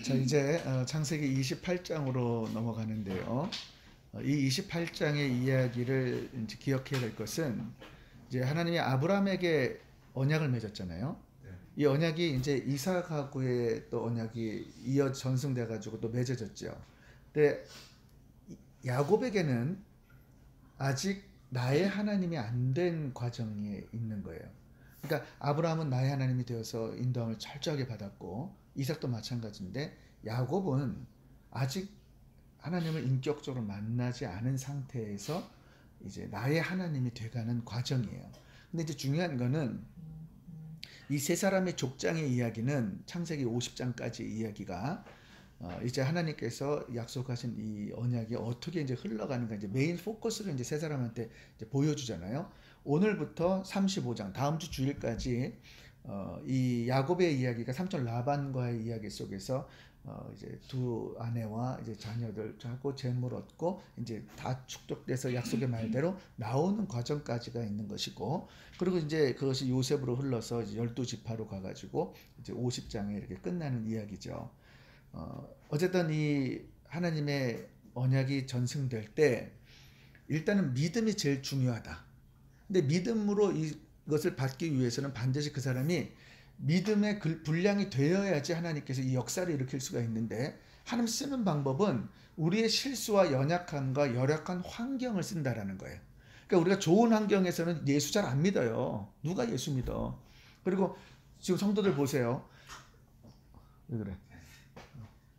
자, 이제 창세기 28장으로 넘어가는데요. 이 28장의 이야기를 이제 기억해야 될 것은 이제 하나님이 아브라함에게 언약을 맺었잖아요. 이 언약이 이제 이삭하고의 또 언약이 이어 전승돼 가지고 또 맺어졌죠. 근데 야곱에게는 아직 나의 하나님이 안 된 과정에 있는 거예요. 그러니까 아브라함은 나의 하나님이 되어서 인도함을 철저하게 받았고 이삭도 마찬가지인데 야곱은 아직 하나님을 인격적으로 만나지 않은 상태에서 이제 나의 하나님이 돼가는 과정이에요. 근데 이제 중요한 거는 이 세 사람의 족장의 이야기는 창세기 50장까지 이야기가 이제 하나님께서 약속하신 이 언약이 어떻게 이제 흘러가는가 이제 메인 포커스를 이제 세 사람한테 이제 보여주잖아요. 오늘부터 35장 다음 주 주일까지 이 야곱의 이야기가 삼촌 라반과의 이야기 속에서 이제 두 아내와 이제 자녀들하고 재물 얻고 이제 다 축적돼서 약속의 말대로 나오는 과정까지가 있는 것이고, 그리고 이제 그것이 요셉으로 흘러서 이제 12지파로 가가지고 이제 50장에 이렇게 끝나는 이야기죠. 어쨌든 이 하나님의 언약이 전승될 때 일단은 믿음이 제일 중요하다. 근데 믿음으로 이것을 받기 위해서는 반드시 그 사람이 믿음의 분량이 되어야지 하나님께서 이 역사를 일으킬 수가 있는데, 하나님 쓰는 방법은 우리의 실수와 연약함과 열악한 환경을 쓴다라는 거예요. 그러니까 우리가 좋은 환경에서는 예수 잘 안 믿어요. 누가 예수 믿어? 그리고 지금 성도들 보세요. 왜 그래?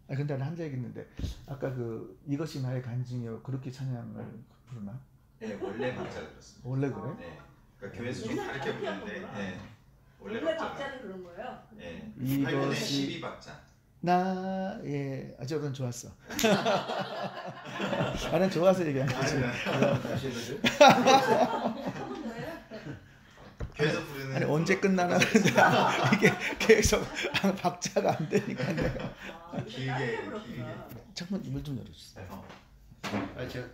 근데 나는 한 얘기 있는데, 아까 그 이것이 나의 간증이요 그렇게 찬양을 부르나? 네, 원래 박자 그렇습니다. 원래 그래? 네. 그러니까 교회에서 좀 다르게 부르는데, 네. 원래 박자는 그런 거예요? 네. 이것이 12박자. 나의 저건 좋았어. 나는 좋아서 얘기한 거지. 교회에서 부르는. 아니 언제 끝나나 이게 계속 박자가 안 되니까 내가 길게. 잠깐 물 좀 열어주세요. 제가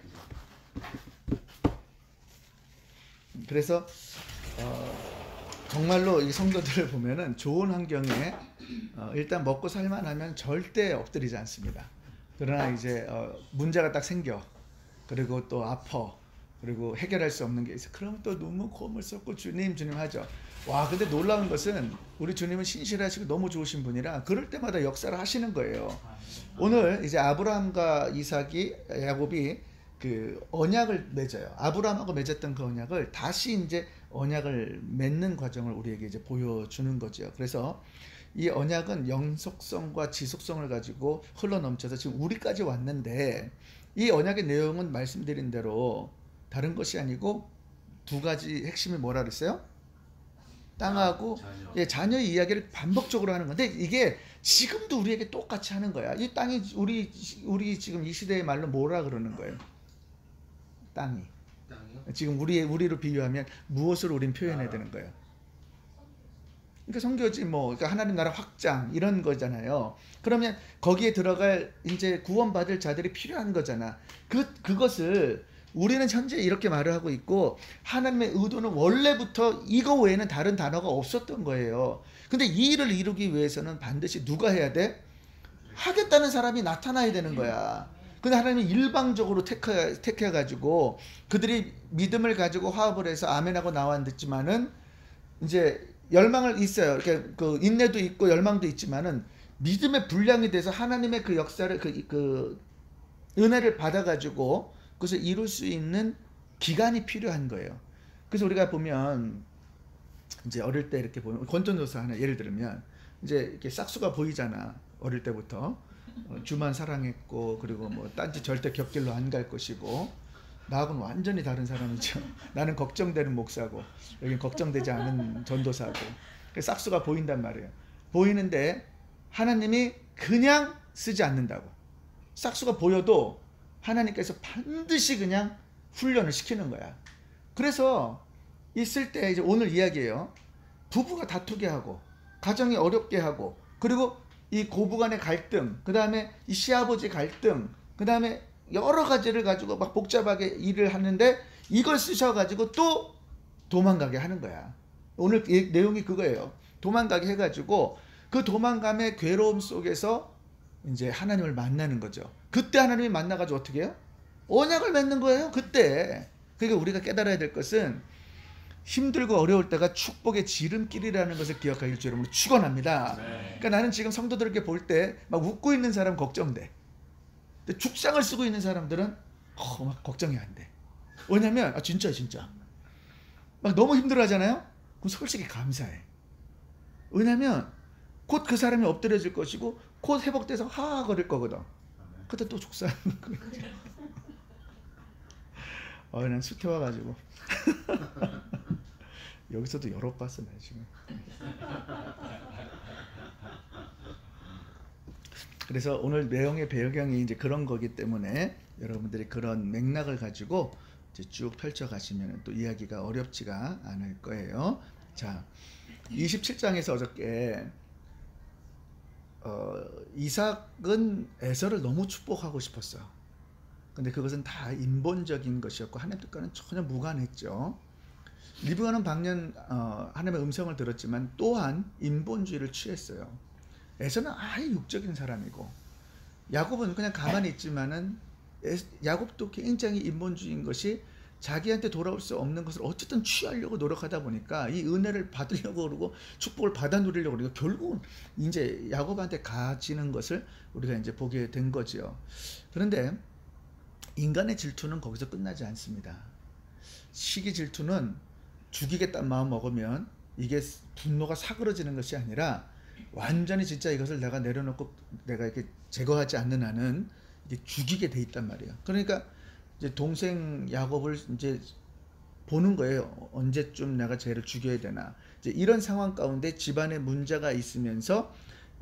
그래서 정말로 이 성도들을 보면은 좋은 환경에 일단 먹고 살만하면 절대 엎드리지 않습니다. 그러나 이제 문제가 딱 생겨, 그리고 또 아파, 그리고 해결할 수 없는 게 있어. 그러면 또 눈물 콧물 쏟고 주님 하죠. 와, 근데 놀라운 것은 우리 주님은 신실하시고 너무 좋으신 분이라 그럴 때마다 역사를 하시는 거예요. 오늘 이제 아브라함과 이삭이 야곱이 그 언약을 맺어요. 아브라함하고 맺었던 그 언약을 다시 이제 언약을 맺는 과정을 우리에게 이제 보여주는 거죠. 그래서 이 언약은 영속성과 지속성을 가지고 흘러넘쳐서 지금 우리까지 왔는데, 이 언약의 내용은 말씀드린 대로 다른 것이 아니고 두 가지 핵심이 뭐라 그랬어요? 땅하고 자녀의 이야기를 반복적으로 하는 건데, 이게 지금도 우리에게 똑같이 하는 거야. 이 땅이 우리 지금 이 시대의 말로 뭐라 그러는 거예요? 땅이요? 지금 우리로 비유하면 무엇을 우린 표현해야 되는 거예요? 그러니까 성교지 그러니까 하나님 나라 확장 이런 거잖아요. 그러면 거기에 들어갈 이제 구원받을 자들이 필요한 거잖아. 그것을 우리는 현재 이렇게 말을 하고 있고, 하나님의 의도는 원래부터 이거 외에는 다른 단어가 없었던 거예요. 근데 이 일을 이루기 위해서는 반드시 누가 해야 돼? 하겠다는 사람이 나타나야 되는 거야. 근데 하나님이 일방적으로 택해가지고 그들이 믿음을 가지고 화합을 해서 아멘하고 나왔지만은 이제 열망을 있어요. 이렇게 그 인내도 있고 열망도 있지만은 믿음의 분량이 돼서 하나님의 그 역사를 그 은혜를 받아가지고 그것을 이룰 수 있는 기간이 필요한 거예요. 그래서 우리가 보면 이제 어릴 때 이렇게 보면 권전도서 하나 예를 들면 이제 이렇게 싹수가 보이잖아. 어릴 때부터 주만 사랑했고, 그리고 딴짓 절대 곁길로 안 갈 것이고, 나하고는 완전히 다른 사람이죠. 나는 걱정되는 목사고 여긴 걱정되지 않은 전도사고. 싹수가 보인단 말이에요. 보이는데 하나님이 그냥 쓰지 않는다고. 싹수가 보여도 하나님께서 반드시 그냥 훈련을 시키는 거야. 그래서 있을 때 이제 오늘 이야기예요. 부부가 다투게 하고 가정이 어렵게 하고, 그리고 이 고부간의 갈등, 그 다음에 이 시아버지 갈등, 그 다음에 여러 가지를 가지고 막 복잡하게 일을 하는데 이걸 쓰셔가지고 또 도망가게 하는 거야. 오늘 내용이 그거예요. 도망가게 해가지고 그 도망감의 괴로움 속에서 이제 하나님을 만나는 거죠. 그때 하나님이 만나가지고 어떻게 해요? 언약을 맺는 거예요. 그때. 그러니까 우리가 깨달아야 될 것은 힘들고 어려울 때가 축복의 지름길이라는 것을 기억하길 주 여러분을 축원합니다. 그러니까 나는 지금 성도들에게 볼 때 막 웃고 있는 사람 걱정돼. 근데 죽상을 쓰고 있는 사람들은 막 걱정이 안 돼. 왜냐면 진짜 막 너무 힘들어하잖아요. 그럼 솔직히 감사해. 왜냐면 곧 그 사람이 엎드려질 것이고 곧 회복돼서 하하거릴 거거든. 그때 또 죽상하는 거야. 난 숲에 와가지고 여기서도 여러 봤어 나 지금. 그래서 오늘 내용의 배경이 이제 그런 거기 때문에 여러분들이 그런 맥락을 가지고 이제 쭉 펼쳐 가시면 또 이야기가 어렵지가 않을 거예요. 자, 27장에서 어저께 이삭은 에서를 너무 축복하고 싶었어요. 근데 그것은 다 인본적인 것이었고 하나님 뜻과는 전혀 무관했죠. 리브가는 방년 하나님의 음성을 들었지만 또한 인본주의를 취했어요. 에서는 아예 육적인 사람이고 야곱은 그냥 가만히 있지만은 야곱도 굉장히 인본주의인 것이 자기한테 돌아올 수 없는 것을 어쨌든 취하려고 노력하다 보니까 이 은혜를 받으려고 그러고 축복을 받아 누리려고 그러고 결국은 이제 야곱한테 가지는 것을 우리가 이제 보게 된 거죠. 그런데 인간의 질투는 거기서 끝나지 않습니다. 시기 질투는 죽이겠다는 마음 먹으면 이게 분노가 사그러지는 것이 아니라 완전히 진짜 이것을 내가 내려놓고 내가 이렇게 제거하지 않는 한은 이게 죽이게 돼 있단 말이에요. 그러니까 이제 동생 야곱을 이제 보는 거예요. 언제쯤 내가 쟤를 죽여야 되나. 이제 이런 상황 가운데 집안에 문제가 있으면서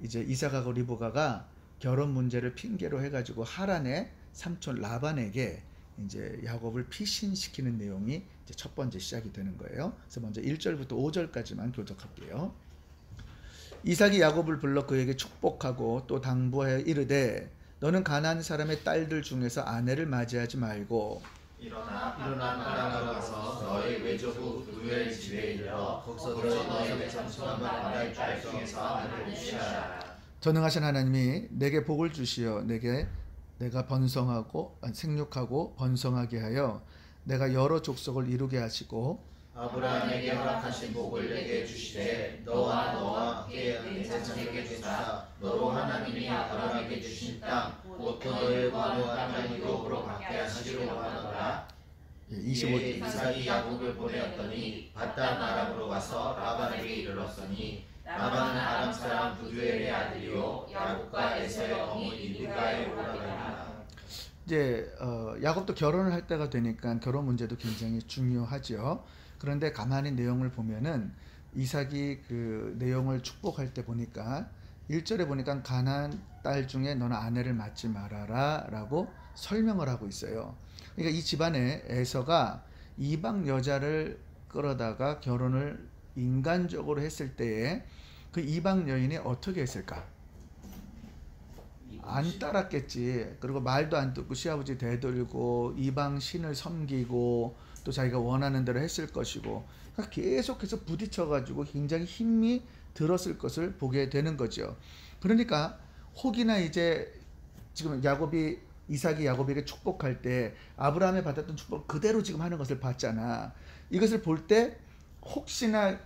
이제 이삭하고 리브가가 결혼 문제를 핑계로 해가지고 하란의 삼촌 라반에게 이제 야곱을 피신시키는 내용이 이제 첫 번째 시작이 되는 거예요. 그래서 먼저 1절부터 5절까지만 교독할게요. 이삭이 야곱을 불러 그에게 축복하고 또 당부하여 이르되 너는 가나안 사람의 딸들 중에서 아내를 맞이하지 말고 일어나 파랑으로 가서 너희 외조부 누엘 집에 이르러 거기서 너희 삼촌과 나의 딸 중에서 아내를 취하라. 전능하신 하나님이 내게 복을 주시어 내가 번성하고 생육하고 번성하게 하여 내가 여러 족속을 이루게 하시고 아브라함에게 허락하신 복을 내게 주시되 너와 함께 내 자손에게 주사 너로 하나님이 아브라함에게 주신 땅 곧 너의 부모와 땅으로 받게 하시기로 하노라. 25. 이삭이 야곱을 보내었더니 바단 아람으로 가서 라반에게 이르렀더니 라반은 아람 사람 부두엘의 아들이요 야곱과 에서의 어머니 리브가의 오라가니라. 이제 야곱도 결혼을 할 때가 되니까 결혼 문제도 굉장히 중요하죠. 그런데 가만히 내용을 보면은 이삭이 그 내용을 축복할 때 보니까 1절에 보니까 가나안 딸 중에 너는 아내를 맞지 말아라 라고 설명을 하고 있어요. 그러니까 이 집안에 에서가 이방 여자를 끌어다가 결혼을 인간적으로 했을 때에 그 이방 여인이 어떻게 했을까? 안 따랐겠지. 그리고 말도 안 듣고 시아버지 대들고 이방 신을 섬기고 또 자기가 원하는 대로 했을 것이고 그러니까 계속해서 부딪혀가지고 굉장히 힘이 들었을 것을 보게 되는 거죠. 그러니까 혹이나 이제 지금 이삭이 야곱에게 축복할 때 아브라함이 받았던 축복 그대로 지금 하는 것을 봤잖아. 이것을 볼 때 혹시나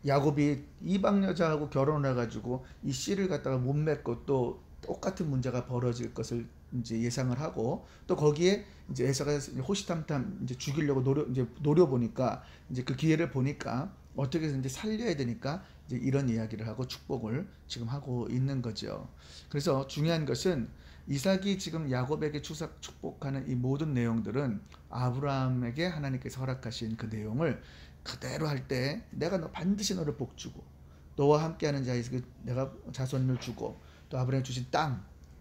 야곱이 이방 여자하고 결혼을 해가지고 이 씨를 갖다가 못 맺고 또 똑같은 문제가 벌어질 것을 이제 예상을 하고 또 거기에 이제 에서가 호시탐탐 이제 죽이려고 노려보니까 이제 그 기회를 보니까 어떻게 해서 이제 살려야 되니까 이제 이런 이야기를 하고 축복을 지금 하고 있는 거죠. 그래서 중요한 것은 이삭이 지금 야곱에게 축복하는 이 모든 내용들은 아브라함에게 하나님께서 허락하신 그 내용을 그대로 할 때 내가 반드시 너를 복주고 너와 함께하는 자에게 내가 자손을 주고 또 아브라함이 주신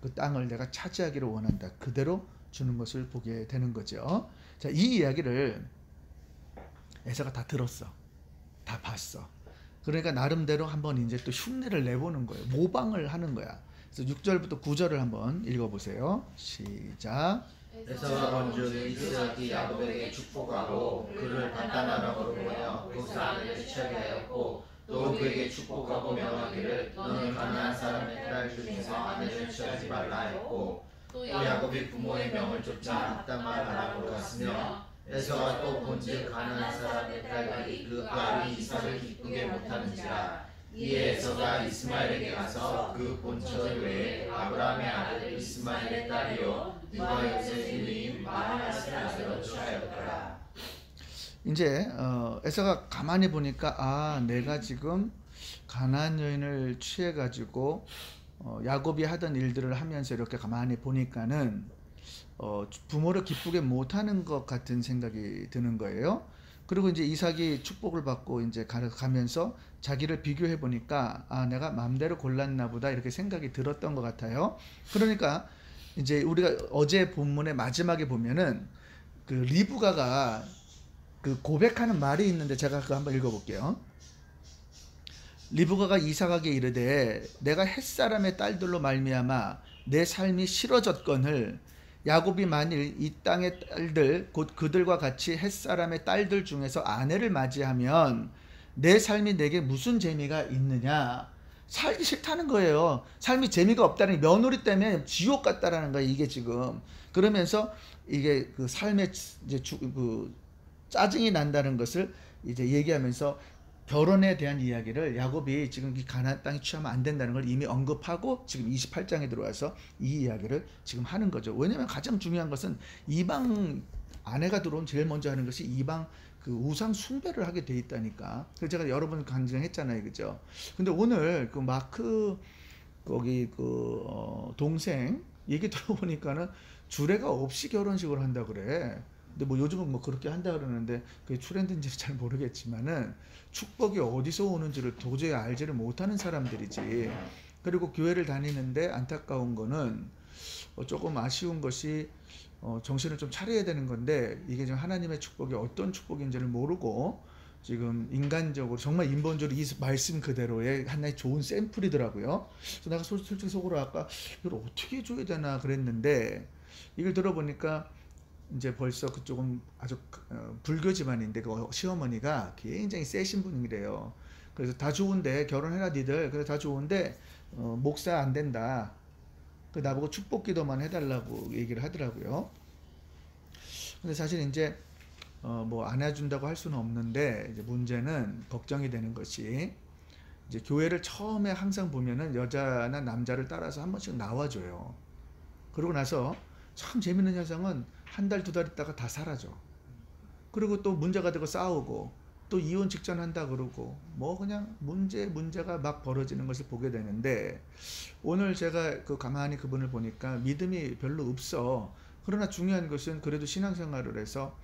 그 땅을 내가 차지하기를 원한다. 그대로 주는 것을 보게 되는 거죠. 자, 이 이야기를 에서가 다 들었어. 다 봤어. 그러니까 나름대로 한번 이제 또 흉내를 내보는 거예요. 모방을 하는 거야. 그래서 6절부터 9절을 한번 읽어보세요. 시작. 에서가 먼저 이삭이 야곱에게 축복하고 그를 바단 아람으로 보내어 거기서 아내를 취하게 하였고 또 그에게 축복하고 명하기를 너는 가나안 사람의 딸 중에서 아내를 취하지 말라 했고 또 야곱이 부모의 명을 쫓아 합단 말 아람으로 갔으며 에서가 또 본즉 가나안 사람의 딸이 그 아비 이삭을 기쁘게 못하는지라 이에 에서가 이스마엘에게 가서 그 본처 외에 아브라함의 아들 이스마엘의 딸이요 느바요스의 누이인 마하낫을 아내로 취하였더라. 이제 에서가 가만히 보니까 내가 지금 가나안 여인을 취해 가지고 야곱이 하던 일들을 하면서 이렇게 가만히 보니까는 부모를 기쁘게 못하는 것 같은 생각이 드는 거예요. 그리고 이제 이삭이 축복을 받고 이제 가면서 자기를 비교해 보니까 내가 마음대로 골랐나 보다 이렇게 생각이 들었던 것 같아요. 그러니까 이제 우리가 어제 본문의 마지막에 보면은 그 리브가가 그 고백하는 말이 있는데 제가 그거 한번 읽어볼게요. 리브가가 이삭에게 이르되 내가 햇사람의 딸들로 말미암아 내 삶이 싫어졌거늘 야곱이 만일 이 땅의 딸들 곧 그들과 같이 햇사람의 딸들 중에서 아내를 맞이하면 내 삶이 내게 무슨 재미가 있느냐. 살기 싫다는 거예요. 삶이 재미가 없다는 게 며느리 때문에 지옥 같다라는 거예요. 이게 지금 그러면서 이게 그 삶의 이제 그 짜증이 난다는 것을 이제 얘기하면서 결혼에 대한 이야기를 야곱이 지금 이 가나안 땅에 취하면 안 된다는 걸 이미 언급하고 지금 28장에 들어와서 이 이야기를 지금 하는 거죠. 왜냐하면 가장 중요한 것은 이방 아내가 들어온 제일 먼저 하는 것이 이방 그 우상 숭배를 하게 돼 있다니까. 그래서 제가 여러 번 강조했잖아요, 그죠? 근데 오늘 그 마크 거기 그 동생 얘기 들어보니까는 주례가 없이 결혼식을 한다 그래. 근데 뭐 요즘은 뭐 그렇게 한다 그러는데 그게 트렌드인지 잘 모르겠지만은 축복이 어디서 오는지를 도저히 알지를 못하는 사람들이지. 그리고 교회를 다니는데 안타까운 거는 조금 아쉬운 것이 정신을 좀 차려야 되는 건데 이게 지금 하나님의 축복이 어떤 축복인지를 모르고 지금 인간적으로 정말 인본적으로 이 말씀 그대로의 하나의 좋은 샘플이더라고요. 그래서 내가 솔직히 속으로 아까 이걸 어떻게 해줘야 되나 그랬는데 이걸 들어보니까 이제 벌써 그쪽은 아주 불교 집안인데 그 시어머니가 굉장히 세신 분이래요. 그래서 다 좋은데 결혼해라 니들. 그래서 다 좋은데 목사 안 된다. 그 나보고 축복 기도만 해달라고 얘기를 하더라고요. 근데 사실 이제 뭐 안 해준다고 할 수는 없는데 이제 문제는 걱정이 되는 것이 이제 교회를 처음에 항상 보면은 여자나 남자를 따라서 한 번씩 나와줘요. 그러고 나서 참 재밌는 현상은 한 달, 두 달 있다가 다 사라져. 그리고 또 문제가 되고 싸우고 또 이혼 직전 한다 그러고 뭐 그냥 문제가 막 벌어지는 것을 보게 되는데 오늘 제가 그 가만히 그분을 보니까 믿음이 별로 없어. 그러나 중요한 것은 그래도 신앙생활을 해서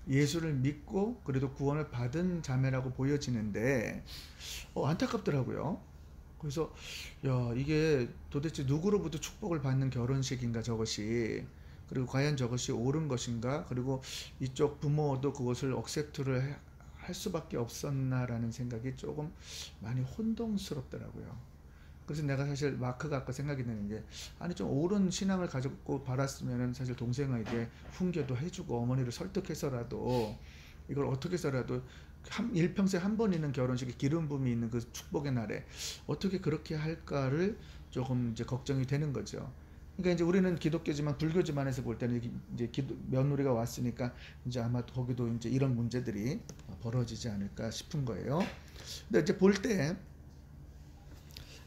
예수를 믿고 그래도 구원을 받은 자매라고 보여지는데 안타깝더라고요. 그래서 야 이게 도대체 누구로부터 축복을 받는 결혼식인가 저것이. 그리고 과연 저것이 옳은 것인가. 그리고 이쪽 부모도 그것을 억셉트를 할 수밖에 없었나라는 생각이 조금 많이 혼동스럽더라고요. 그래서 내가 사실 마크가 아까 생각이 나는 게 아니 좀 옳은 신앙을 가지고 바랐으면 사실 동생에게 훈계도 해주고 어머니를 설득해서라도 이걸 어떻게 해서라도 일평생 한 번 있는 결혼식에 기름 부음이 있는 그 축복의 날에 어떻게 그렇게 할까를 조금 이제 걱정이 되는 거죠. 그러니까 이제 우리는 기독교지만 불교 집안에서 볼 때는 이제 며느리가 왔으니까 이제 아마 거기도 이제 이런 문제들이 벌어지지 않을까 싶은 거예요. 근데 이제 볼 때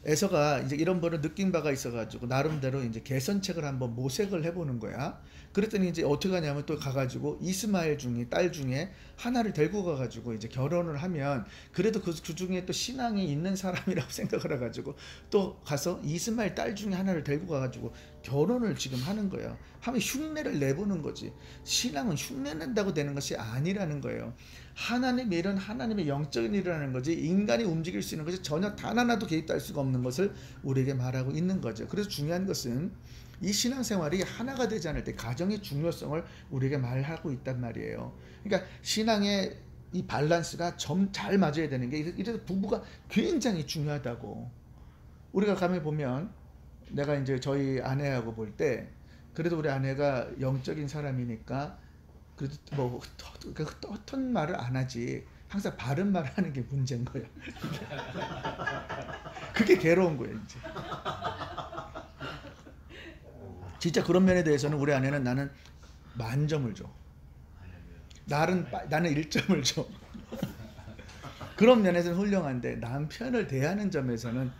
에서가 이제 이런 거를 느낀 바가 있어가지고 나름대로 이제 개선책을 한번 모색을 해보는 거야. 그랬더니 이제 어떻게 하냐면 또 가가지고 이스마엘 중에 딸 중에 하나를 데리고 가가지고 이제 결혼을 하면 그래도 그 중에 또 신앙이 있는 사람이라고 생각을 해가지고 또 가서 이스마엘 딸 중에 하나를 데리고 가가지고 결혼을 지금 하는 거예요. 하면 흉내를 내보는 거지. 신앙은 흉내 낸다고 되는 것이 아니라는 거예요. 하나님의 일은 하나님의 영적인 일이라는 거지 인간이 움직일 수 있는 것이 전혀 단 하나도 개입할 수가 없는 것을 우리에게 말하고 있는 거죠. 그래서 중요한 것은 이 신앙생활이 하나가 되지 않을 때 가정의 중요성을 우리에게 말하고 있단 말이에요. 그러니까 신앙의 이 밸런스가 잘 맞아야 되는 게 이래서 부부가 굉장히 중요하다고. 우리가 가면 보면 내가 이제 저희 아내하고 볼 때 그래도 우리 아내가 영적인 사람이니까 그래도 뭐 헛된 말을 안 하지. 항상 바른 말을 하는 게 문제인 거야. 그게 괴로운 거예요 이제. 진짜 그런 면에 대해서는 우리 아내는 나는 만점을 줘. 나는 1점을 줘. 그런 면에서는 훌륭한데 남편을 대하는 점에서는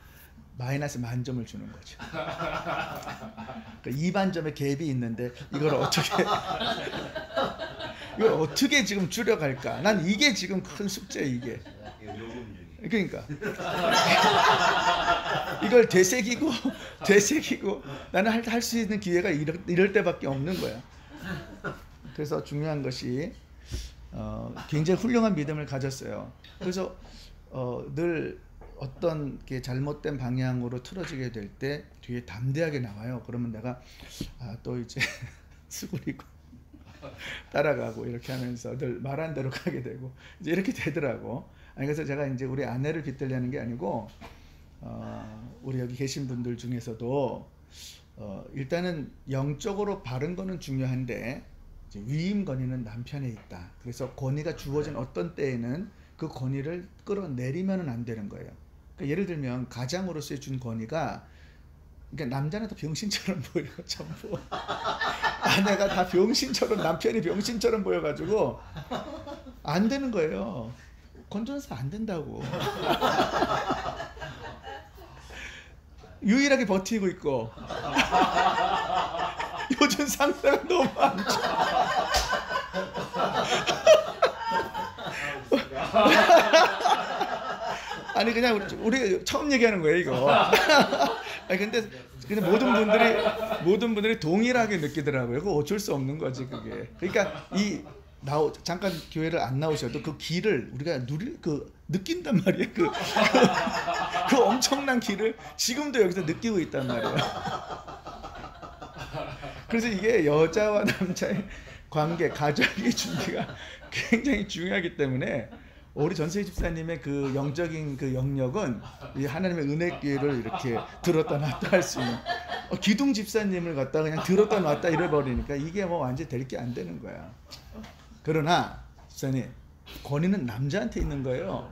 마이너스 만점을 주는 거죠. 그러니까 2반점의 갭이 있는데 이걸 어떻게 지금 줄여갈까? 난 이게 지금 큰 숙제 이게. 그러니까 이걸 되새기고 나는 할 수 있는 기회가 이럴 때밖에 없는 거야. 그래서 중요한 것이 굉장히 훌륭한 믿음을 가졌어요. 그래서 늘 어떤 게 잘못된 방향으로 틀어지게 될 때 뒤에 담대하게 나와요. 그러면 내가 또 이제 수그리고 따라가고 이렇게 하면서 늘 말한 대로 가게 되고 이제 이렇게 되더라고. 그래서 제가 이제 우리 아내를 빗대려는 게 아니고 우리 여기 계신 분들 중에서도 일단은 영적으로 바른 거는 중요한데 이제 위임 권위는 남편에 있다. 그래서 권위가 주어진 어떤 때에는 그 권위를 끌어내리면은 안 되는 거예요. 그러니까 예를 들면 가장으로서의 준 권위가 그러니까 남자는 다 병신처럼 보여요. 전부 아내가 다 병신처럼 남편이 병신처럼 보여가지고 안 되는 거예요. 건전해서 안 된다고. 유일하게 버티고 있고 요즘 상태가 너무 안 좋아. 아니 그냥 우리 처음 얘기하는 거예요 이거. 아니 근데 모든 분들이 동일하게 느끼더라고요. 그거 어쩔 수 없는 거지 그게. 그러니까 잠깐 교회를 안 나오셔도 그 길을 우리가 느낀단 말이에요. 그 엄청난 길을 지금도 여기서 느끼고 있단 말이에요. 그래서 이게 여자와 남자의 관계, 가족의 준비가 굉장히 중요하기 때문에 우리 전세희 집사님의 그 영적인 그 영역은 이 하나님의 은혜 기회를 이렇게 들었다 놨다 할 수 있는 기둥 집사님을 갖다 그냥 들었다 놨다 이래버리니까 이게 뭐 완전히 될 게 안 되는 거야. 그러나 집사님 권위는 남자한테 있는 거예요.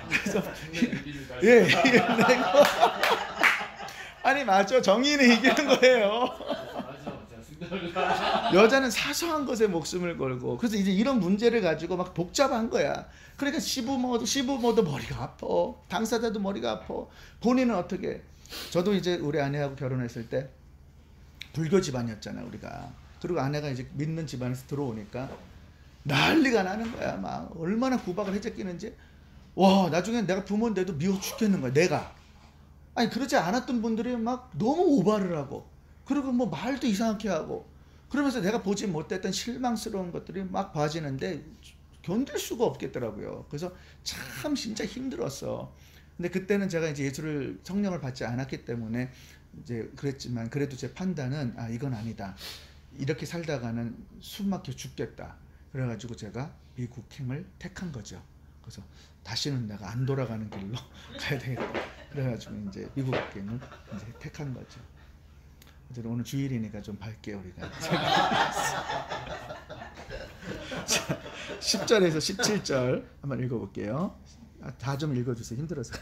그래서 아니 맞죠. 정의는 이기는 거예요. 여자는 사소한 것에 목숨을 걸고 그래서 이제 이런 문제를 가지고 막 복잡한 거야. 그러니까 시부모도 머리가 아파. 당사자도 머리가 아파. 본인은 어떻게. 저도 이제 우리 아내하고 결혼했을 때 불교 집안이었잖아 우리가. 그리고 아내가 이제 믿는 집안에서 들어오니까 난리가 나는 거야. 막 얼마나 구박을 해제끼는지. 와 나중에 내가 부모인데도 미워 죽겠는 거야 내가. 아니 그러지 않았던 분들이 막 너무 오바를 하고 그리고 뭐 말도 이상하게 하고 그러면서 내가 보지 못했던 실망스러운 것들이 막 봐지는데 견딜 수가 없겠더라고요. 그래서 참 진짜 힘들었어. 근데 그때는 제가 이제 성령을 받지 않았기 때문에 이제 그랬지만 그래도 제 판단은 이건 아니다. 이렇게 살다가는 숨 막혀 죽겠다. 그래가지고 제가 미국행을 택한 거죠. 그래서 다시는 내가 안 돌아가는 길로 가야 되겠다. 그래가지고 이제 미국행을 이제 택한 거죠. 오늘 주일이니까 좀 밝게 우리가. 자, 10절에서 17절 한번 읽어볼게요. 다 좀 읽어주세요. 힘들어서.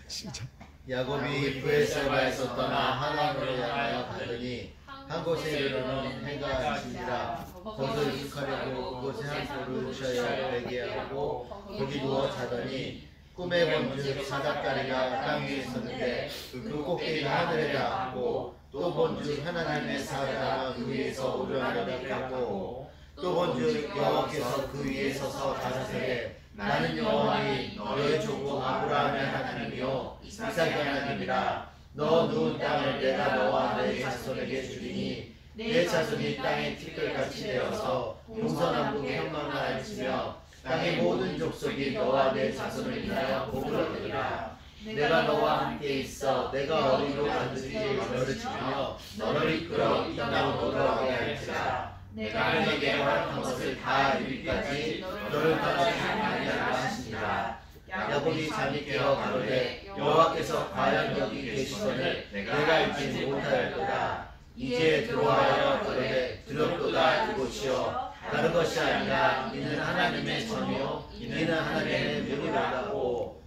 시작. 야곱이 브에세바에서 떠나 하란으로 향하여 가더니 한 곳에 이르러는 해가 지니라. 거기서 익숙하려고 그곳에 한 소를 쳐야 되게 하고 거기 누워 자더니 꿈에 본즉 사닥다리가 땅 위에 있었는데 그 꼭대기가 하늘에 닿았고 또 본즉 하나님의 사자가 그 위에서 우러나게 깎고 또 본즉 여호와께서 그 위에 서서 가라사대 나는 여호와니 너의 조국 아브라함의 하나님이요 이삭의 하나님이라. 너 누운 땅을 내가 너와 내 자손에게 주리니 내 자손이 땅의 티끌같이 되어서 동서남북에 형망을 알치며 땅의 모든 족속이 너와 내 자손을 인하여 복을 얻으리라. 내가 너와 함께 있어 내가 어디로 가든지 너를 지키며 너를 이끌어 이 땅으로 돌아오게 할지라. 내가 너에게 허락한 것을 다 이루기까지 너를 떠나지 아니하리라 하시니라. 야곱이 잠이 깨어 가로되 여호와께서 과연 여기 계시거늘 내가 알지 못하였도다. 이제 들어와여 가로되 들었도다 이곳이여 다른 것이 아니라 이는 하나님의 전이요 이는 하나님의 명이라고.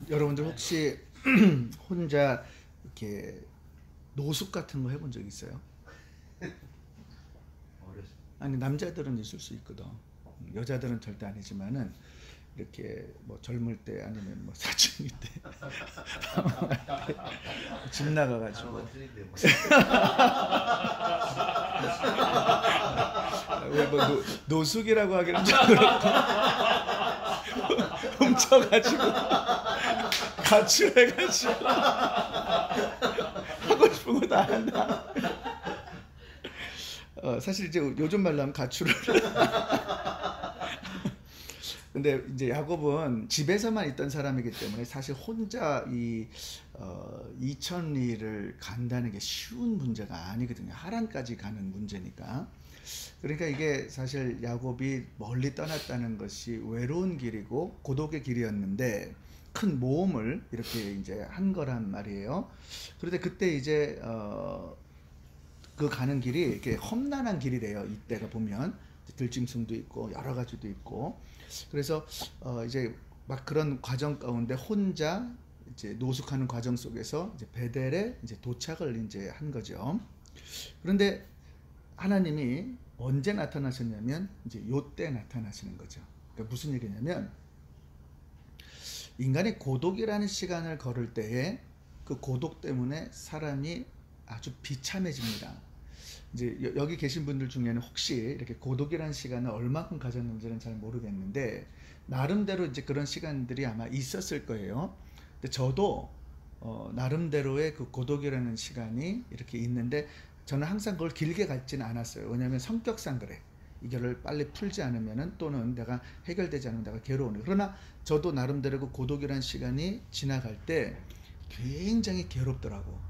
여러분들 혹시 혼자 이렇게 노숙 같은 거 해본 적 있어요? 아니 남자들은 있을 수 있거든. 여자들은 절대 아니지만은 이렇게 뭐 젊을 때 아니면 뭐 사춘기 때 집 나가가지고 왜 뭐 노숙이라고 하기는 좀 그렇고 훔쳐가지고 가출해가지고 하고 싶은 거 다 한다. 사실 이제 요즘 말로 하면 가출을. 근데 이제 야곱은 집에서만 있던 사람이기 때문에 사실 혼자 이 이천리를 간다는 게 쉬운 문제가 아니거든요. 하란까지 가는 문제니까. 그러니까 이게 사실 야곱이 멀리 떠났다는 것이 외로운 길이고 고독의 길이었는데 큰 모험을 이렇게 이제 한 거란 말이에요. 그런데 그때 이제 그 가는 길이 이렇게 험난한 길이래요. 이때가 보면 들짐승도 있고 여러 가지도 있고. 그래서 이제 막 그런 과정 가운데 혼자 이제 노숙하는 과정 속에서 이제 베델에 이제 도착을 이제 한 거죠. 그런데 하나님이 언제 나타나셨냐면 이제 요때 나타나시는 거죠. 그러니까 무슨 얘기냐면 인간이 고독이라는 시간을 걸을 때에 그 고독 때문에 사람이 아주 비참해집니다. 이제 여기 계신 분들 중에는 혹시 이렇게 고독이라는 시간을 얼마큼 가졌는지는 잘 모르겠는데 나름대로 이제 그런 시간들이 아마 있었을 거예요. 근데 저도 나름대로의 그 고독이라는 시간이 이렇게 있는데 저는 항상 그걸 길게 갖지는 않았어요. 왜냐하면 성격상 그래. 이거를 빨리 풀지 않으면은 또는 내가 해결되지 않으면 내가 괴로우네. 그러나 저도 나름대로 그 고독이라는 시간이 지나갈 때 굉장히 괴롭더라고.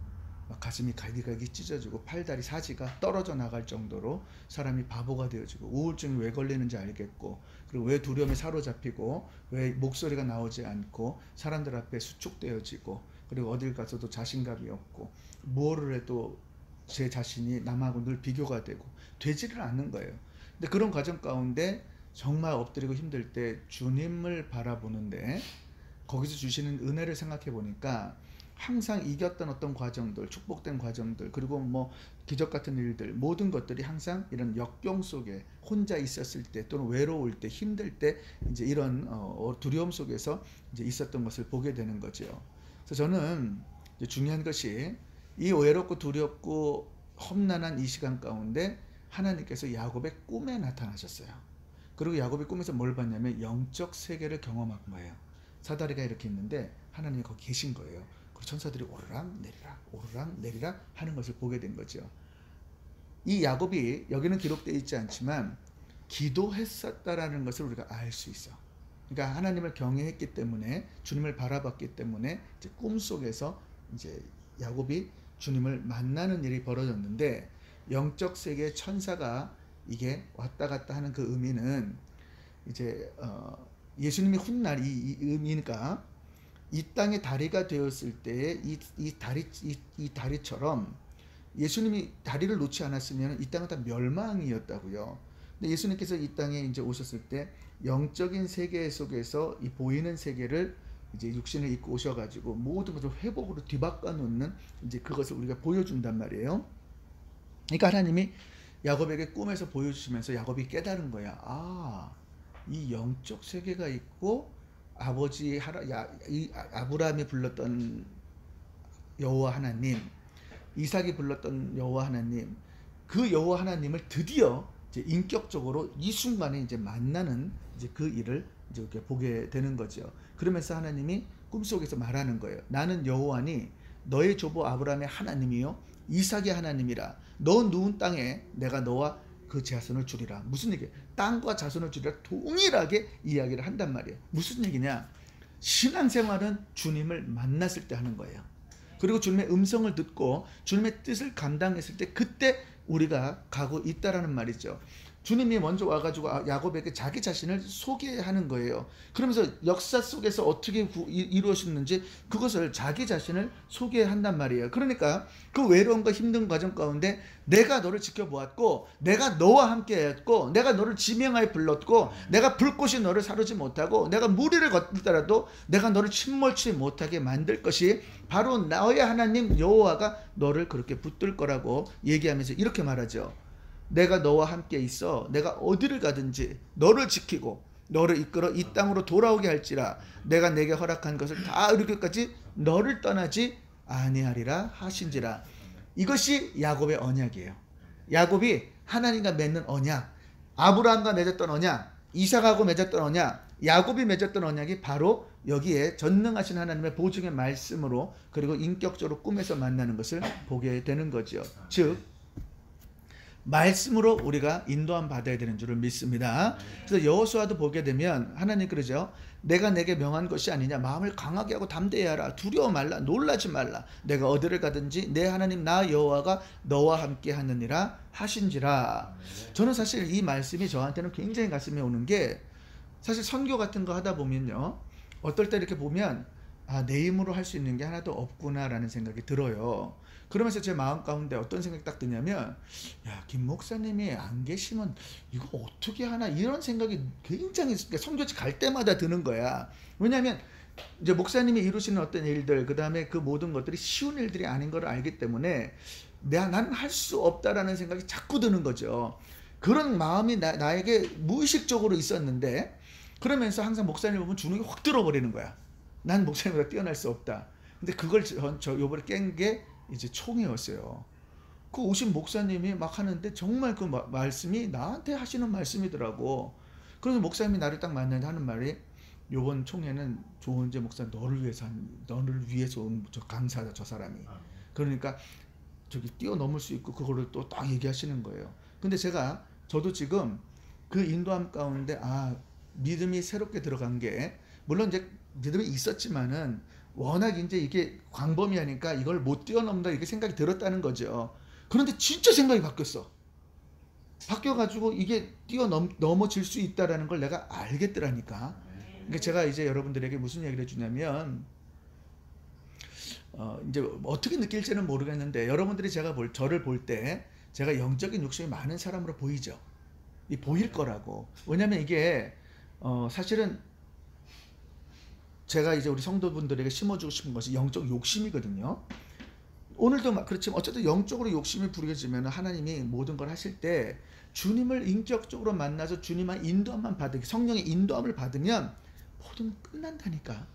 막 가슴이 갈기갈기 찢어지고 팔다리 사지가 떨어져 나갈 정도로 사람이 바보가 되어지고 우울증이 왜 걸리는지 알겠고 그리고 왜 두려움에 사로잡히고 왜 목소리가 나오지 않고 사람들 앞에 수축되어지고 그리고 어딜 가서도 자신감이 없고 무엇을 해도 제 자신이 남하고 늘 비교가 되고 되지를 않는 거예요. 근데 그런 과정 가운데 정말 엎드리고 힘들 때 주님을 바라보는데 거기서 주시는 은혜를 생각해 보니까 항상 이겼던 어떤 과정들, 축복된 과정들, 그리고 뭐 기적 같은 일들, 모든 것들이 항상 이런 역경 속에 혼자 있었을 때 또는 외로울 때, 힘들 때 이제 이런 두려움 속에서 이제 있었던 것을 보게 되는 거죠. 그래서 저는 이제 중요한 것이 이 외롭고 두렵고 험난한 이 시간 가운데 하나님께서 야곱의 꿈에 나타나셨어요. 그리고 야곱이 꿈에서 뭘 봤냐면 영적 세계를 경험한 거예요. 사다리가 이렇게 있는데 하나님이 거기 계신 거예요. 천사들이 오르락 내리락 오르락 내리락 하는 것을 보게 된 거죠. 이 야곱이 여기는 기록되어 있지 않지만 기도했었다라는 것을 우리가 알 수 있어. 그러니까 하나님을 경외했기 때문에 주님을 바라봤기 때문에 이제 꿈속에서 이제 야곱이 주님을 만나는 일이 벌어졌는데 영적 세계의 천사가 이게 왔다 갔다 하는 그 의미는 이제 예수님이 훗날 이 의미니까 이 땅의 다리가 되었을 때에 이 다리처럼 예수님이 다리를 놓지 않았으면 이 땅은 다 멸망이었다고요. 근데 예수님께서 이 땅에 이제 오셨을 때 영적인 세계 속에서 이 보이는 세계를 이제 육신을 입고 오셔가지고 모든 것을 회복으로 뒤바꿔 놓는 이제 그것을 우리가 보여준단 말이에요. 그러니까 하나님이 야곱에게 꿈에서 보여주시면서 야곱이 깨달은 거야. 아, 이 영적 세계가 있고 아버지 아브라함이 불렀던 여호와 하나님, 이삭이 불렀던 여호와 하나님, 그 여호와 하나님을 드디어 이제 인격적으로 이 순간에 이제 만나는 이제 그 일을 이제 이렇게 보게 되는 거죠. 그러면서 하나님이 꿈속에서 말하는 거예요. 나는 여호와니 너의 조부 아브라함의 하나님이요 이삭의 하나님이라. 너 누운 땅에 내가 너와 그 자손을 주리라. 무슨 얘기예요? 땅과 자손을 주리라 동일하게 이야기를 한단 말이에요. 무슨 얘기냐? 신앙생활은 주님을 만났을 때 하는 거예요. 그리고 주님의 음성을 듣고 주님의 뜻을 감당했을 때 그때 우리가 가고 있다라는 말이죠. 주님이 먼저 와가지고 야곱에게 자기 자신을 소개하는 거예요. 그러면서 역사 속에서 어떻게 이루어졌는지 그것을 자기 자신을 소개한단 말이에요. 그러니까 그 외로움과 힘든 과정 가운데 내가 너를 지켜보았고, 내가 너와 함께했고, 내가 너를 지명하여 불렀고, 내가 불꽃이 너를 사르지 못하고, 내가 무리를 걷더라도 내가 너를 침몰치 못하게 만들 것이 바로 너의 하나님 여호와가 너를 그렇게 붙들 거라고 얘기하면서 이렇게 말하죠. 내가 너와 함께 있어 내가 어디를 가든지 너를 지키고 너를 이끌어 이 땅으로 돌아오게 할지라 내가 내게 허락한 것을 다 이루기까지 너를 떠나지 아니하리라 하신지라. 이것이 야곱의 언약이에요. 야곱이 하나님과 맺는 언약, 아브라함과 맺었던 언약, 이삭하고 맺었던 언약, 야곱이 맺었던 언약이 바로 여기에 전능하신 하나님의 보증의 말씀으로 그리고 인격적으로 꿈에서 만나는 것을 보게 되는 거죠. 즉 말씀으로 우리가 인도함 받아야 되는 줄을 믿습니다. 그래서 여호수아도 보게 되면 하나님 그러죠. 내가 내게 명한 것이 아니냐. 마음을 강하게 하고 담대히 하라. 두려워 말라. 놀라지 말라. 내가 어디를 가든지 내 하나님 나 여호와가 너와 함께 하느니라 하신지라. 저는 사실 이 말씀이 저한테는 굉장히 가슴에 오는 게 사실 선교 같은 거 하다 보면요. 어떨 때 이렇게 보면 내 힘으로 할 수 있는 게 하나도 없구나라는 생각이 들어요. 그러면서 제 마음 가운데 어떤 생각이 딱 드냐면 김 목사님이 안 계시면 이거 어떻게 하나 이런 생각이 굉장히 선교지 갈 때마다 드는 거야. 왜냐하면 이제 목사님이 이루시는 어떤 일들 그 다음에 그 모든 것들이 쉬운 일들이 아닌 걸 알기 때문에 나는 할 수 없다라는 생각이 자꾸 드는 거죠. 그런 마음이 나에게 무의식적으로 있었는데 그러면서 항상 목사님을 보면 주눅이 확 들어버리는 거야. 난 목사님보다 뛰어날 수 없다. 근데 그걸 저 요번에 깬 게 이제 총회였어요. 그 오신 목사님이 막 하는데 정말 그 말씀이 나한테 하시는 말씀이더라고. 그래서 목사님이 나를 딱 만나는데 하는 말이 요번 총회는 조은재 목사 너를 위해서 온 저 강사다 저 사람이. 그러니까 저기 뛰어넘을 수 있고 그거를 또 딱 얘기하시는 거예요. 근데 저도 지금 그 인도함 가운데 믿음이 새롭게 들어간 게 물론 이제 믿음이 있었지만은 워낙 이제 이게 광범위하니까 이걸 못 뛰어넘는다 이렇게 생각이 들었다는 거죠. 그런데 진짜 생각이 바뀌었어. 바뀌어가지고 이게 뛰어넘어질 수 있다라는 걸 내가 알겠더라니까. 그러니까 제가 이제 여러분들에게 무슨 얘기를 해주냐면 이제 어떻게 느낄지는 모르겠는데 여러분들이 저를 볼 때 제가 영적인 욕심이 많은 사람으로 보이죠. 보일 거라고. 왜냐면 이게 사실은 제가 이제 우리 성도분들에게 심어주고 싶은 것이 영적 욕심이거든요. 오늘도 그렇지만 어쨌든 영적으로 욕심이 부려지면 하나님이 모든 걸 하실 때 주님을 인격적으로 만나서 주님의 인도함만 성령의 인도함을 받으면 모든 끝난다니까.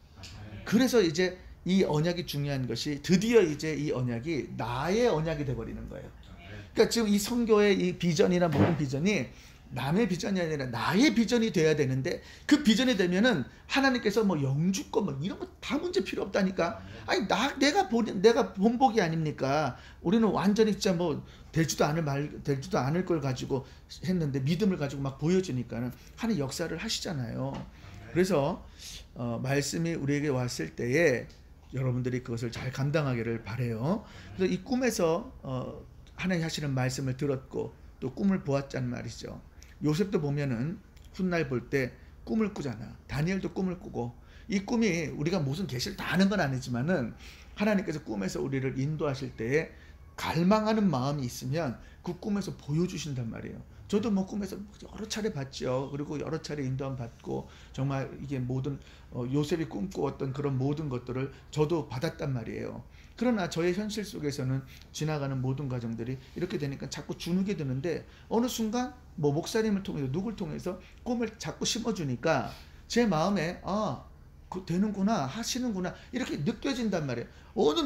그래서 이제 이 언약이 중요한 것이 드디어 이제 이 언약이 나의 언약이 돼버리는 거예요. 그러니까 지금 이 선교의 이 비전이나 모든 비전이 남의 비전이 아니라 나의 비전이 돼야 되는데 그 비전이 되면은 하나님께서 영주권 이런 거 다 문제 필요 없다니까. 아니 내가 본복이 아닙니까? 우리는 완전히 진짜 되지도 않을 걸 가지고 했는데 믿음을 가지고 막 보여주니까는 하나님 역사를 하시잖아요. 그래서 말씀이 우리에게 왔을 때에 여러분들이 그것을 잘 감당하기를 바래요. 그래서 이 꿈에서 하나님 하시는 말씀을 들었고 또 꿈을 보았단 말이죠. 요셉도 보면은 훗날 볼 때 꿈을 꾸잖아. 다니엘도 꿈을 꾸고 이 꿈이 우리가 무슨 계시를 다 아는 건 아니지만은 하나님께서 꿈에서 우리를 인도하실 때에 갈망하는 마음이 있으면 그 꿈에서 보여주신단 말이에요. 저도 꿈에서 여러 차례 봤죠. 그리고 여러 차례 인도함 받고 정말 이게 모든 요셉이 꿈꾸었던 그런 모든 것들을 저도 받았단 말이에요. 그러나 저의 현실 속에서는 지나가는 모든 과정들이 이렇게 되니까 자꾸 주눅이 드는데 어느 순간 목사님을 통해서 누굴 통해서 꿈을 자꾸 심어주니까 제 마음에 되는구나 하시는구나 이렇게 느껴진단 말이에요.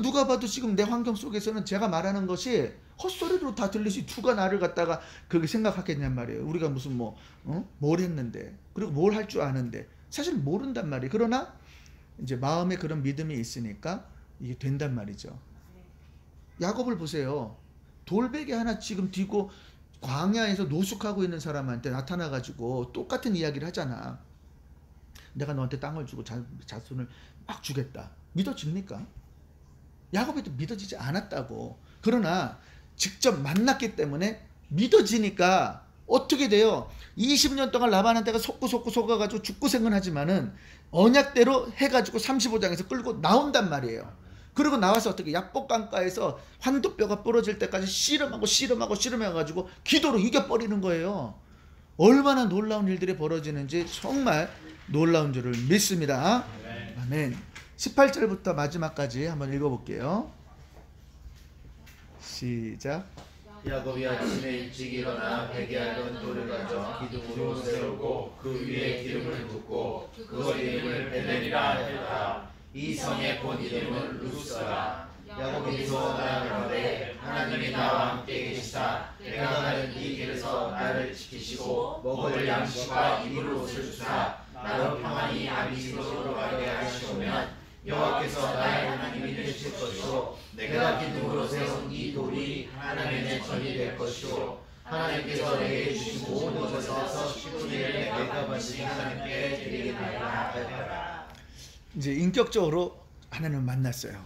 누가 봐도 지금 내 환경 속에서는 제가 말하는 것이 헛소리로 다 들리시 누가 나를 갖다가 그렇게 생각하겠냔 말이에요. 우리가 무슨 뭘 했는데 그리고 뭘 할 줄 아는데 사실 모른단 말이에요. 그러나 이제 마음에 그런 믿음이 있으니까 이게 된단 말이죠. 야곱을 보세요. 돌베개 하나 지금 뒤고 광야에서 노숙하고 있는 사람한테 나타나가지고 똑같은 이야기를 하잖아. 내가 너한테 땅을 주고 자손을 막 주겠다. 믿어집니까? 야곱에도 믿어지지 않았다고. 그러나 직접 만났기 때문에 믿어지니까 어떻게 돼요? 20년 동안 라반한테가 속가가지고 죽고 생근하지만은 언약대로 해가지고 35장에서 끌고 나온단 말이에요. 그리고 나와서 어떻게 약복강가에서 환도뼈가 부러질 때까지 씨름해가지고 기도로 이겨버리는 거예요. 얼마나 놀라운 일들이 벌어지는지 정말 놀라운 줄을 믿습니다. 아멘. 18절부터 마지막까지 한번 읽어볼게요. 시작. 야곱이 아침에 일찍 일어나 베개하던 돌을 가져 기둥으로 세우고 그 위에 기름을 붓고 그것 이름을 베델이라 했다. 이 성의 본 이름은 루스라. 야곱이 소원하는데 하나님이 나와 함께 계시다. 내가 가는 이 길에서 나를 지키시고 먹을 양식과 입을 옷을 주사 나로 평안히 아비집으로 가게 하시오면 여호와께서 나의 하나님이 되실 것이요 내가 기둥으로 세운 이 돌이 하나님의 내 전이 될 것이요 하나님께서 내게 주신 모든 것에서 10분의 1을 내가 받으신 하나님께 드리겠나이다 하였더라. 이제 인격적으로 하나님을 만났어요.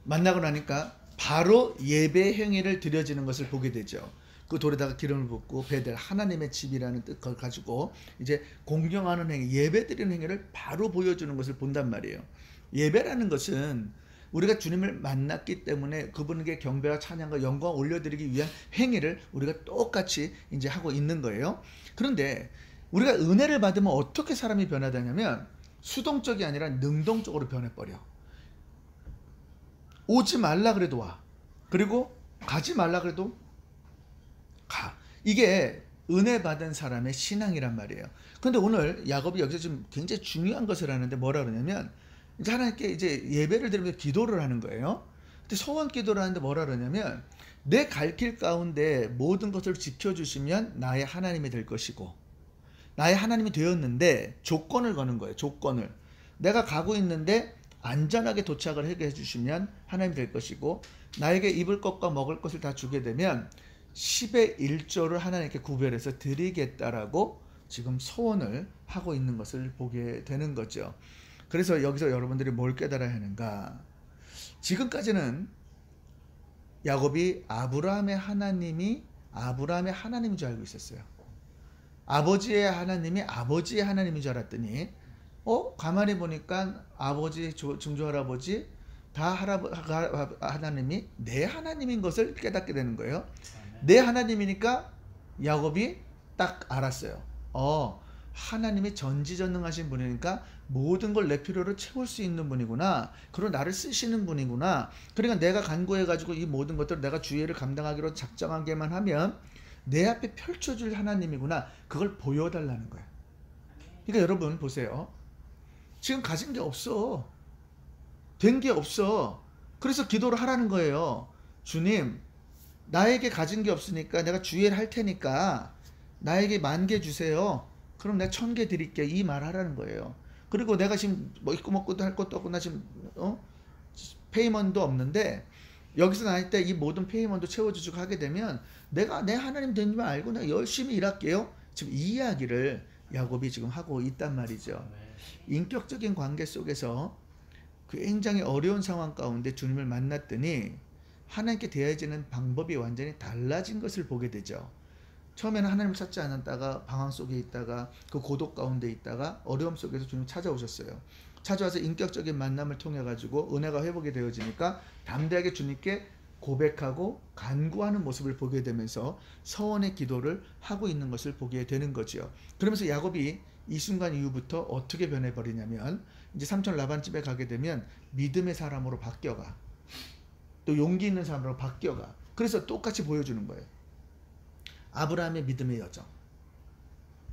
만나고 나니까 바로 예배 행위를 드려지는 것을 보게 되죠. 그 돌에다가 기름을 붓고 베델 하나님의 집이라는 뜻을 가지고 이제 공경하는 행위, 예배 드리는 행위를 바로 보여주는 것을 본단 말이에요. 예배라는 것은 우리가 주님을 만났기 때문에 그분에게 경배와 찬양과 영광을 올려드리기 위한 행위를 우리가 똑같이 이제 하고 있는 거예요. 그런데 우리가 은혜를 받으면 어떻게 사람이 변화되냐면 수동적이 아니라 능동적으로 변해버려. 오지 말라 그래도 와. 그리고 가지 말라 그래도 가. 이게 은혜 받은 사람의 신앙이란 말이에요. 그런데 오늘 야곱이 여기서 지금 굉장히 중요한 것을 하는데 뭐라 그러냐면 이제 하나님께 이제 예배를 드리면서 기도를 하는 거예요. 근데 소원 기도를 하는데 뭐라 그러냐면 내 갈 길 가운데 모든 것을 지켜주시면 나의 하나님이 될 것이고 나의 하나님이 되었는데 조건을 거는 거예요. 조건을. 내가 가고 있는데 안전하게 도착을 하게 해주시면 하나님이 될 것이고 나에게 입을 것과 먹을 것을 다 주게 되면 10의 1조를 하나님께 구별해서 드리겠다라고 지금 소원을 하고 있는 것을 보게 되는 거죠. 그래서 여기서 여러분들이 뭘 깨달아야 하는가? 지금까지는 야곱이 아브라함의 하나님인 줄 알고 있었어요. 아버지의 하나님이 아버지의 하나님인 줄 알았더니 가만히 보니까 아버지, 증조할아버지 다 하나님이 내 하나님인 것을 깨닫게 되는 거예요. 내 하나님이니까 야곱이 딱 알았어요. 하나님이 전지전능하신 분이니까 모든 걸 내 필요를 채울 수 있는 분이구나. 그리고 나를 쓰시는 분이구나. 그러니까 내가 간구해가지고 이 모든 것들을 내가 주의를 감당하기로 작정하게만 하면 내 앞에 펼쳐줄 하나님이구나. 그걸 보여달라는 거예요. 그러니까 여러분 보세요. 지금 가진 게 없어. 된 게 없어. 그래서 기도를 하라는 거예요. 주님, 나에게 가진 게 없으니까 내가 주의를 할 테니까 나에게 10,000개 주세요. 그럼 내가 1,000개 드릴게. 이 말 하라는 거예요. 그리고 내가 지금 뭐 입고 먹고도 할 것도 없고 나 지금 페이먼도 없는데 여기서 나할 때 이 모든 페이먼도 채워주시고 하게 되면 내가 내 하나님 된 줄 알고 내가 열심히 일할게요. 지금 이 이야기를 야곱이 지금 하고 있단 말이죠. 인격적인 관계 속에서 굉장히 어려운 상황 가운데 주님을 만났더니 하나님께 대해지는 방법이 완전히 달라진 것을 보게 되죠. 처음에는 하나님을 찾지 않았다가 방황 속에 있다가 그 고독 가운데 있다가 어려움 속에서 주님 찾아오셨어요. 찾아와서 인격적인 만남을 통해 가지고 은혜가 회복이 되어지니까 담대하게 주님께 고백하고 간구하는 모습을 보게 되면서 서원의 기도를 하고 있는 것을 보게 되는 거죠. 그러면서 야곱이 이 순간 이후부터 어떻게 변해버리냐면 이제 삼촌 라반 집에 가게 되면 믿음의 사람으로 바뀌어가. 또 용기 있는 사람으로 바뀌어가. 그래서 똑같이 보여주는 거예요. 아브라함의 믿음의 여정,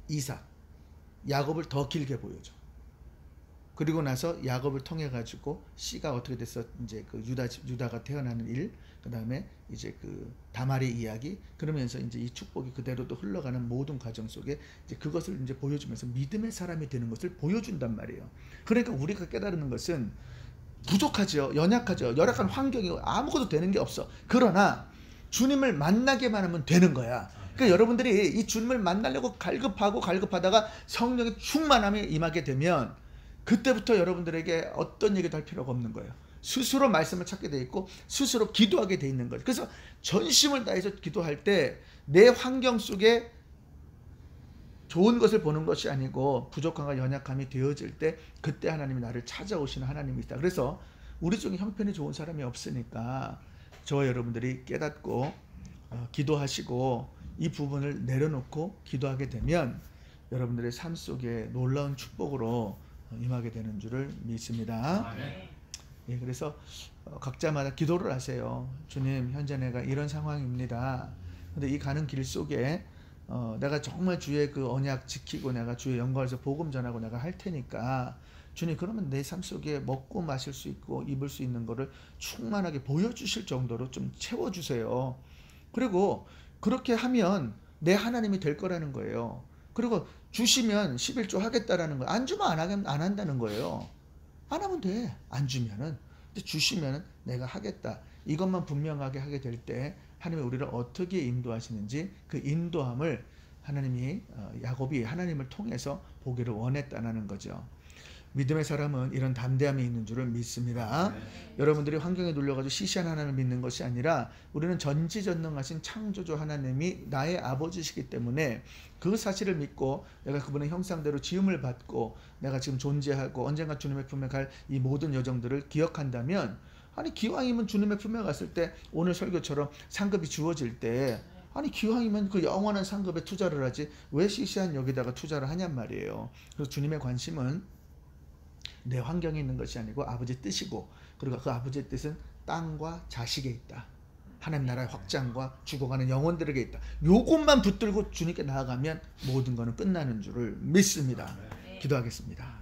이삭, 야곱을 더 길게 보여줘. 그리고 나서 야곱을 통해 가지고 씨가 어떻게 됐어? 이제 그 유다가 태어나는 일, 그 다음에 이제 그 다말의 이야기, 그러면서 이제 이 축복이 그대로 또 흘러가는 모든 과정 속에 이제 그것을 이제 보여주면서 믿음의 사람이 되는 것을 보여준단 말이에요. 그러니까 우리가 깨달는 것은 부족하죠, 연약하죠, 열악한 환경이 아무것도 되는 게 없어. 그러나 주님을 만나게만 하면 되는 거야. 그러니까 여러분들이 이 주님을 만나려고 갈급하다가 성령의 충만함이 임하게 되면 그때부터 여러분들에게 어떤 얘기도 할 필요가 없는 거예요. 스스로 말씀을 찾게 돼 있고 스스로 기도하게 돼 있는 거예요. 그래서 전심을 다해서 기도할 때 내 환경 속에 좋은 것을 보는 것이 아니고 부족함과 연약함이 되어질 때 그때 하나님이 나를 찾아오시는 하나님이 있다. 그래서 우리 중에 형편이 좋은 사람이 없으니까 저와 여러분들이 깨닫고 기도하시고 이 부분을 내려놓고 기도하게 되면 여러분들의 삶 속에 놀라운 축복으로 임하게 되는 줄을 믿습니다. 아멘. 예, 그래서 각자마다 기도를 하세요. 주님, 현재 내가 이런 상황입니다. 근데 이 가는 길 속에 내가 정말 주의 그 언약 지키고 내가 주의 영광에서 복음 전하고 내가 할 테니까 주님, 그러면 내 삶 속에 먹고 마실 수 있고 입을 수 있는 거를 충만하게 보여주실 정도로 좀 채워주세요. 그리고 그렇게 하면 내 하나님이 될 거라는 거예요. 그리고 주시면 11조 하겠다라는 거예요. 안 주면 안 한다는 거예요. 안 하면 돼. 안 주면은. 근데 주시면은 내가 하겠다. 이것만 분명하게 하게 될 때 하나님이 우리를 어떻게 인도하시는지 그 인도함을 하나님이 야곱이 하나님을 통해서 보기를 원했다는 거죠. 믿음의 사람은 이런 담대함이 있는 줄을 믿습니다. 네. 여러분들이 환경에 눌려가지고 시시한 하나님을 믿는 것이 아니라 우리는 전지전능하신 창조주 하나님이 나의 아버지시기 때문에 그 사실을 믿고 내가 그분의 형상대로 지음을 받고 내가 지금 존재하고 언젠가 주님의 품에 갈 이 모든 여정들을 기억한다면, 아니 기왕이면 주님의 품에 갔을 때 오늘 설교처럼 상급이 주어질 때, 아니 기왕이면 그 영원한 상급에 투자를 하지 왜 시시한 여기다가 투자를 하냔 말이에요. 그래서 주님의 관심은 내 환경에 있는 것이 아니고 아버지의 뜻이고, 그리고 그 아버지의 뜻은 땅과 자식에 있다. 하나님 나라의 확장과 죽어가는 영혼들에게 있다. 요것만 붙들고 주님께 나아가면 모든 것은 끝나는 줄을 믿습니다. 기도하겠습니다.